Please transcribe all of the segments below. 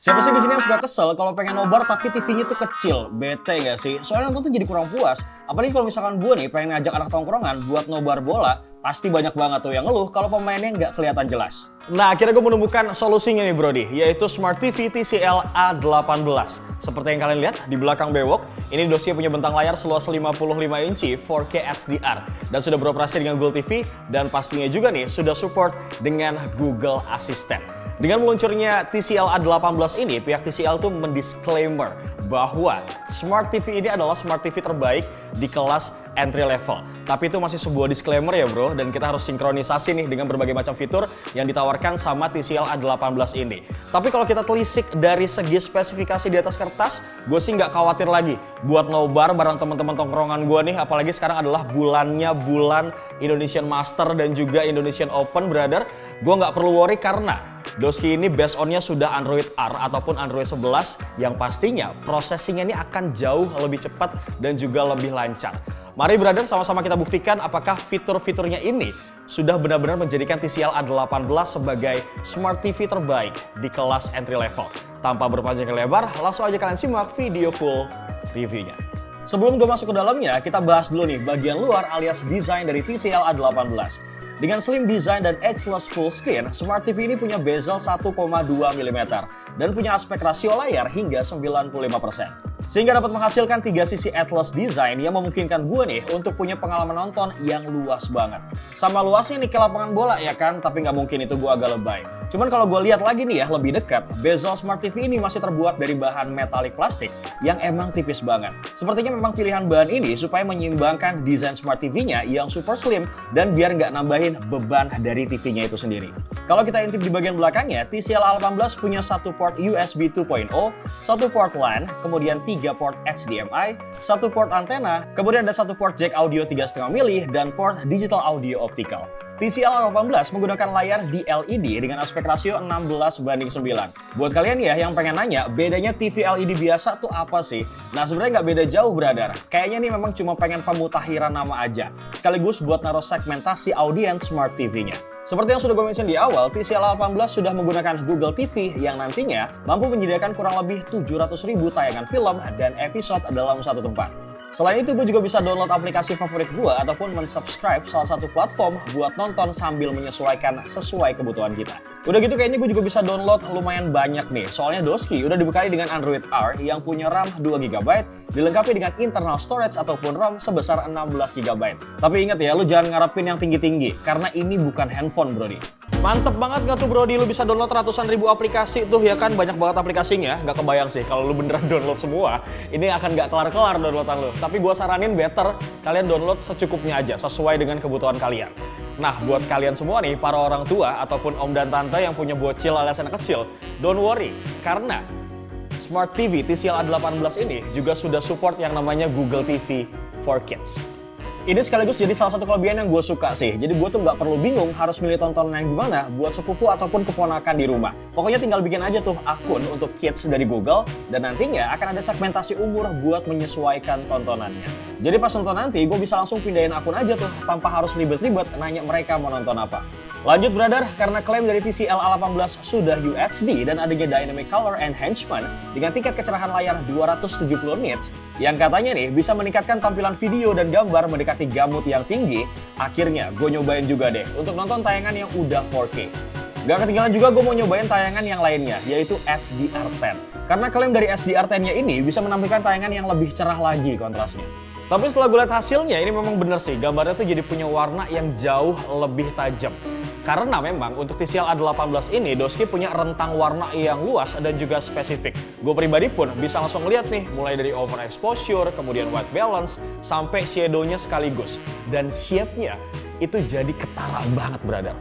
Siapa sih di sini yang suka kesel kalau pengen nobar tapi TV-nya tuh kecil? Bete gak sih? Soalnya nonton tuh jadi kurang puas. Apalagi kalau misalkan gue nih pengen ngajak anak tongkrongan buat nobar bola, pasti banyak banget tuh yang ngeluh kalau pemainnya nggak kelihatan jelas. Nah, akhirnya gue menemukan solusinya nih Brody, yaitu Smart TV TCL A18. Seperti yang kalian lihat di belakang bewok, ini dosnya punya bentang layar seluas 55 inci 4K HDR dan sudah beroperasi dengan Google TV dan pastinya juga nih sudah support dengan Google Assistant. Dengan meluncurnya TCL A18 ini, pihak TCL tuh mendisclaimer bahwa Smart TV ini adalah Smart TV terbaik di kelas entry level. Tapi itu masih sebuah disclaimer ya bro, dan kita harus sinkronisasi nih dengan berbagai macam fitur yang ditawarkan sama TCL A18 ini. Tapi kalau kita telisik dari segi spesifikasi di atas kertas, gue sih nggak khawatir lagi buat nobar bareng teman-teman tongkrongan gue nih, apalagi sekarang adalah bulannya bulan Indonesian Master dan juga Indonesian Open, brother. Gue nggak perlu worry karena Doski ini based on-nya sudah Android R ataupun Android 11 yang pastinya prosesingnya ini akan jauh lebih cepat dan juga lebih lancar. Mari brother sama-sama kita buktikan apakah fitur-fiturnya ini sudah benar-benar menjadikan TCL A18 sebagai Smart TV terbaik di kelas entry level. Tanpa berpanjang lebar, langsung aja kalian simak video full reviewnya. Sebelum gue masuk ke dalamnya, kita bahas dulu nih bagian luar alias desain dari TCL A18. Dengan slim design dan edgeless full screen, Smart TV ini punya bezel 1,2 mm dan punya aspek rasio layar hingga 95%. Sehingga dapat menghasilkan 3 sisi atlas design yang memungkinkan gue nih untuk punya pengalaman nonton yang luas banget. Sama luasnya nih kayak lapangan bola ya kan, tapi nggak mungkin itu gue agak lebay. Cuman kalau gue lihat lagi nih ya lebih dekat, bezel Smart TV ini masih terbuat dari bahan metalik plastik yang emang tipis banget. Sepertinya memang pilihan bahan ini supaya menyeimbangkan desain Smart TV-nya yang super slim dan biar nggak nambahin beban dari TV-nya itu sendiri. Kalau kita intip di bagian belakangnya, TCL A18 punya satu port USB 2.0, satu port LAN, kemudian 3 port HDMI, satu port antena, kemudian ada satu port jack audio 3,5 mm dan port digital audio optical. TCL A18 menggunakan layar DLED dengan aspek rasio 16:9. Buat kalian ya yang pengen nanya, bedanya TV LED biasa tuh apa sih? Nah sebenarnya nggak beda jauh brother. Kayaknya nih memang cuma pengen pemutakhiran nama aja, sekaligus buat naruh segmentasi audiens Smart TV-nya. Seperti yang sudah gue mention di awal, TCL A18 sudah menggunakan Google TV yang nantinya mampu menyediakan kurang lebih 700.000 tayangan film dan episode dalam satu tempat. Selain itu, gue juga bisa download aplikasi favorit gue ataupun mensubscribe salah satu platform buat nonton sambil menyesuaikan sesuai kebutuhan kita. Udah gitu kayaknya gue juga bisa download lumayan banyak nih, soalnya Doski udah dibekali dengan Android R yang punya RAM 2GB, dilengkapi dengan internal storage ataupun RAM sebesar 16GB. Tapi ingat ya, lu jangan ngarepin yang tinggi-tinggi, karena ini bukan handphone brody. Mantep banget gak tuh brody, lu bisa download ratusan ribu aplikasi tuh ya kan, banyak banget aplikasinya. Gak kebayang sih kalau lu beneran download semua, ini akan gak kelar-kelar downloadan lu. Tapi gue saranin better kalian download secukupnya aja, sesuai dengan kebutuhan kalian. Nah, buat kalian semua nih, para orang tua ataupun om dan tante yang punya bocil alias anak kecil, don't worry, karena Smart TV TCL A18 ini juga sudah support yang namanya Google TV for Kids. Ini sekaligus jadi salah satu kelebihan yang gue suka sih. Jadi gue tuh nggak perlu bingung harus milih tontonan yang gimana buat sepupu ataupun keponakan di rumah. Pokoknya tinggal bikin aja tuh akun untuk kids dari Google dan nantinya akan ada segmentasi umur buat menyesuaikan tontonannya. Jadi pas nonton nanti gue bisa langsung pindahin akun aja tuh tanpa harus ribet-ribet nanya mereka mau nonton apa. Lanjut brother, karena klaim dari TCL A18 sudah UHD dan adanya Dynamic Color Enhancement dengan tingkat kecerahan layar 270 nits yang katanya nih bisa meningkatkan tampilan video dan gambar mendekati gamut yang tinggi, akhirnya gue nyobain juga deh untuk nonton tayangan yang udah 4K. Gak ketinggalan juga gue mau nyobain tayangan yang lainnya, yaitu HDR10. Karena klaim dari HDR10-nya ini bisa menampilkan tayangan yang lebih cerah lagi kontrasnya. Tapi setelah gue lihat hasilnya, ini memang bener sih, gambarnya tuh jadi punya warna yang jauh lebih tajam. Karena memang untuk TCL A18 ini, Doski punya rentang warna yang luas dan juga spesifik. Gue pribadi pun bisa langsung lihat nih, mulai dari overexposure, kemudian white balance, sampai shadow-nya sekaligus. Dan shape-nya itu jadi ketara banget, brother.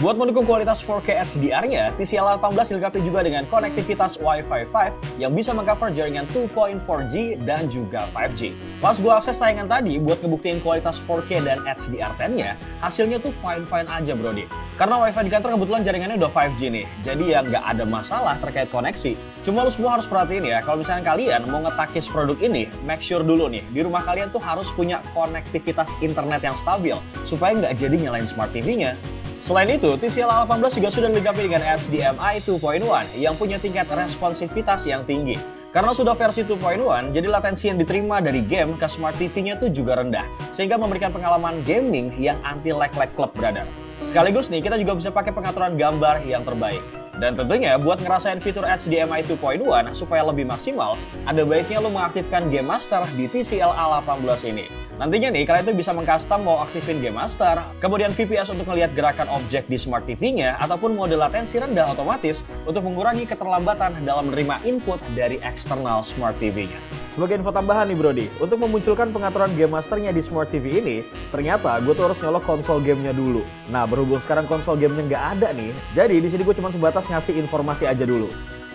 Buat mendukung kualitas 4K HDR-nya, TCL A18 dilengkapi juga dengan konektivitas Wi-Fi 5 yang bisa mengcover jaringan 2.4G dan juga 5G. Pas gue akses tayangan tadi buat ngebuktiin kualitas 4K dan HDR10-nya, hasilnya tuh fine-fine aja brody. Karena Wi-Fi di kantor kebetulan jaringannya udah 5G nih, jadi ya nggak ada masalah terkait koneksi. Cuma lu semua harus perhatiin ya, kalau misalnya kalian mau ngetakis produk ini, make sure dulu nih, di rumah kalian tuh harus punya konektivitas internet yang stabil, supaya nggak jadi nyalain Smart TV-nya. Selain itu, TCL A18 juga sudah dilengkapi dengan HDMI 2.1 yang punya tingkat responsivitas yang tinggi. Karena sudah versi 2.1, jadi latensi yang diterima dari game ke Smart TV-nya tuh juga rendah, sehingga memberikan pengalaman gaming yang anti lag-lag klub, brother. Sekaligus nih, kita juga bisa pakai pengaturan gambar yang terbaik. Dan tentunya buat ngerasain fitur HDMI 2.1 supaya lebih maksimal, ada baiknya lo mengaktifkan Game Master di TCL A18 ini. Nantinya nih, kalian tuh bisa mengcustom mau aktifin Game Master, kemudian VPS untuk melihat gerakan objek di Smart TV-nya, ataupun mode latensi rendah otomatis untuk mengurangi keterlambatan dalam menerima input dari eksternal Smart TV-nya. Sebagai info tambahan nih Brody, untuk memunculkan pengaturan Game Master-nya di Smart TV ini, ternyata gue tuh harus nyolok konsol gamenya dulu. Nah, berhubung sekarang konsol gamenya nggak ada nih, jadi di sini gue cuma sebatas ngasih informasi aja dulu.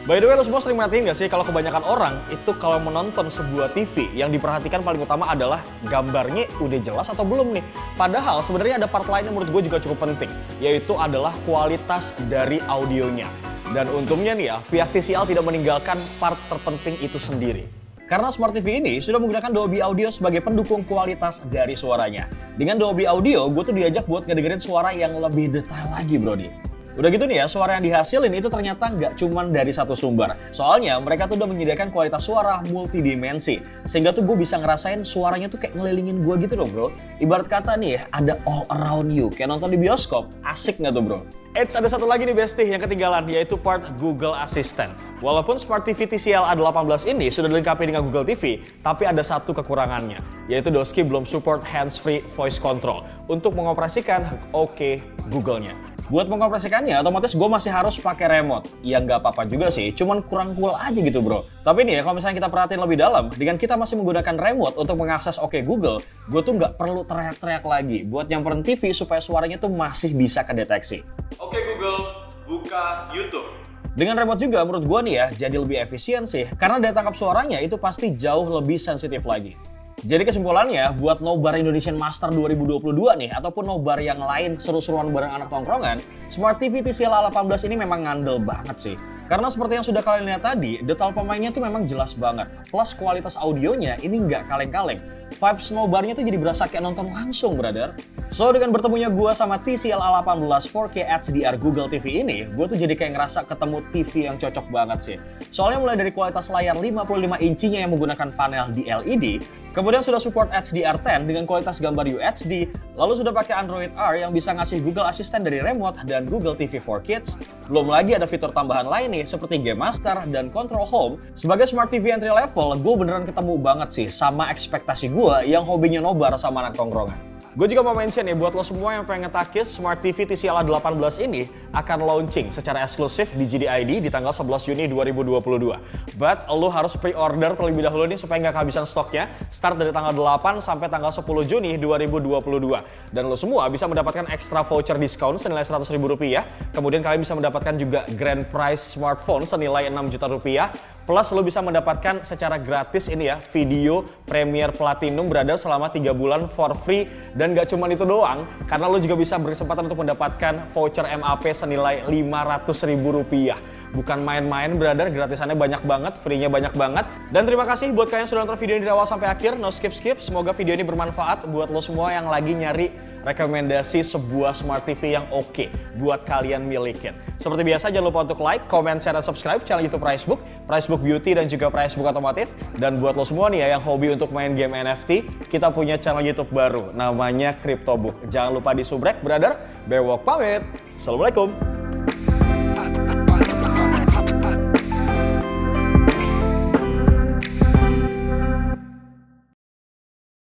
By the way, lo semua sering merhatiin gak sih kalau kebanyakan orang itu kalau menonton sebuah TV yang diperhatikan paling utama adalah gambarnya udah jelas atau belum nih. Padahal sebenarnya ada part lain yang menurut gue juga cukup penting, yaitu adalah kualitas dari audionya. Dan untungnya nih ya, pihak TCL tidak meninggalkan part terpenting itu sendiri. Karena Smart TV ini sudah menggunakan Dolby Audio sebagai pendukung kualitas dari suaranya. Dengan Dolby Audio, gue tuh diajak buat ngedengerin suara yang lebih detail lagi, Brody. Udah gitu nih ya, suara yang dihasilin itu ternyata nggak cuma dari satu sumber. Soalnya mereka tuh udah menyediakan kualitas suara multidimensi. Sehingga tuh gue bisa ngerasain suaranya tuh kayak ngelilingin gue gitu loh bro. Ibarat kata nih ya, ada all around you. Kayak nonton di bioskop, asik nggak tuh bro? Eits, ada satu lagi nih bestie yang ketinggalan, yaitu part Google Assistant. Walaupun Smart TV TCL A18 ini sudah dilengkapi dengan Google TV, tapi ada satu kekurangannya, yaitu Doski belum support hands-free voice control untuk mengoperasikan OK Google-nya. Buat mengoperasikannya, otomatis gue masih harus pakai remote. Ya nggak apa-apa juga sih, cuman kurang cool aja gitu bro. Tapi nih ya, kalau misalnya kita perhatiin lebih dalam, dengan kita masih menggunakan remote untuk mengakses OK Google, gue tuh nggak perlu teriak-teriak lagi buat nyamperin TV supaya suaranya tuh masih bisa kedeteksi. Oke Google, buka YouTube. Dengan remote juga menurut gue nih ya, jadi lebih efisien sih, karena daya tangkap suaranya itu pasti jauh lebih sensitif lagi. Jadi kesimpulannya, buat nobar Indonesian Master 2022 nih, ataupun nobar yang lain seru-seruan bareng anak tongkrongan, Smart TV TCL A18 ini memang ngandel banget sih. Karena seperti yang sudah kalian lihat tadi, detail pemainnya tuh memang jelas banget. Plus kualitas audionya ini nggak kaleng-kaleng. Vibes nobarnya tuh jadi berasa kayak nonton langsung, brother. So, dengan bertemunya gue sama TCL A18 4K HDR Google TV ini, gue tuh jadi kayak ngerasa ketemu TV yang cocok banget sih. Soalnya mulai dari kualitas layar 55 inchinya yang menggunakan panel di LED, kemudian sudah support HDR10 dengan kualitas gambar UHD, lalu sudah pakai Android R yang bisa ngasih Google Assistant dari remote dan Google TV for Kids. Belum lagi ada fitur tambahan lain nih seperti Game Master dan Control Home. Sebagai Smart TV entry level, gue beneran ketemu banget sih sama ekspektasi gue yang hobinya nobar sama anak tongkrongan. Gue juga mau mention nih buat lo semua yang pengen ngetakis Smart TV TCL A18 ini akan launching secara eksklusif di GDID di tanggal 11 Juni 2022. But lo harus pre-order terlebih dahulu nih supaya nggak kehabisan stoknya. Start dari tanggal 8 sampai tanggal 10 Juni 2022. Dan lo semua bisa mendapatkan extra voucher diskon senilai Rp100.000. Kemudian kalian bisa mendapatkan juga grand prize smartphone senilai Rp6 juta. Plus lo bisa mendapatkan secara gratis ini ya video Premiere Platinum berada selama 3 bulan for free. Dan gak cuma itu doang, karena lo juga bisa berkesempatan untuk mendapatkan voucher MAP senilai Rp500.000. Bukan main-main brother, gratisannya banyak banget, free-nya banyak banget. Dan terima kasih buat kalian yang sudah nonton video ini dari awal sampai akhir, no skip-skip. Semoga video ini bermanfaat buat lo semua yang lagi nyari rekomendasi sebuah Smart TV yang oke buat kalian milikin. Seperti biasa jangan lupa untuk like, comment, share, dan subscribe channel YouTube Pricebook Beauty dan juga Pricebook Otomotif. Dan buat lo semua nih ya yang hobi untuk main game NFT, kita punya channel YouTube baru namanya CryptoBook. Jangan lupa di subrek brother. Bewok pamit. Assalamualaikum.